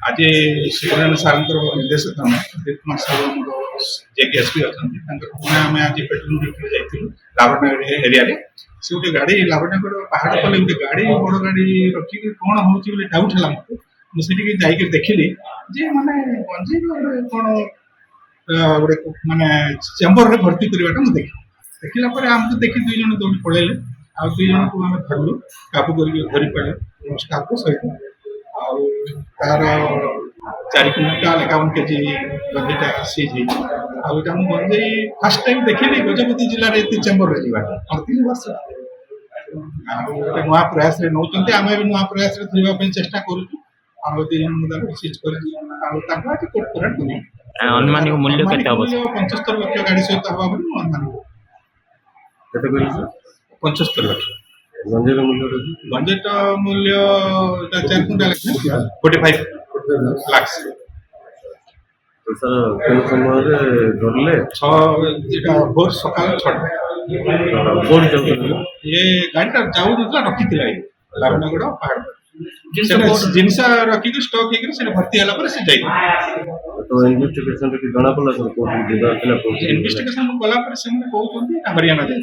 आज सुब्रमण्य सार निर्देश क्रमे प्रदीप कुमार साहब जे एसपी अच्छा आम आज पेट्रोल ड्यूटी जाइलु लाभनगर एरिया से गोटे गाड़ी लाभनगर पहाड़ तले गोटे गाड़ी बड़ गाड़ी रखिक कौन हो डाउट है मुझे जाकर देखिली जे माने गंजेई कौन गोटे माने चेम्बर में भर्ती करवाटा मुझे देखला आमको देखी दुई जन दौड़ पलैले आ दुई जन को आम धरलु काबू कर धरी पारे स्टाफ को सहित तार 4 क्विंटाल 51 केजी गंजेटा सीज आटा मुझे फास्ट टाइम देखिली गजपति जिले में चेम्बर में जावा 3 वर्ष गोटे नुआ प्रयास नौ आम भी नुआ प्रयास धरवाई चेष्टा करुँ सीज कर कोर्ट परेड अनुमानिक मूल्य केते हबो 75 लाख गाड़ी सहित हवा अनुमानिक केते कहली सर 75 लाख गंजेर मूल्य बजेट मूल्य 4 क्विंटाल 45 लाख तो सर केन समय रे धरले 6 भोर सकाल 6 कोड जाऊ ये गाड़ी जाऊ नथला रखिथिला लाभनगड़ पहाड़ जिनस रखिक स्टॉक होकर भर्ती होला पर से जाई तो इन्वेस्टिगेशन रे जणा पला सर कोर्ट जिबा थिला कोर्ट इन्वेस्टिगेशन कला पर से मन कहउतोंती हरियाणा जाई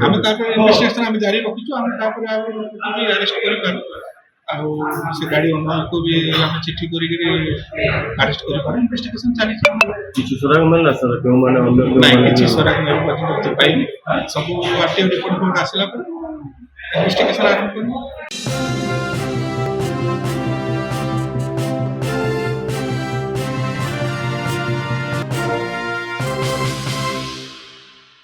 हम तापर इन्वेस्टिगेशन हम जारी रखिछु हम तापर भी अरेस्ट करि पार आ से गाड़ी ओनर को भी हम चिट्ठी करी अरेस्ट करि पार इन्वेस्टिगेशन चाली किछु सुराग मिलला सर केउ माने अन्य नहीं किछि सुराग नहीं पाई सब आरटीओ रिपोर्ट आसला पर इन्वेस्टिगेशन आरंभ करू।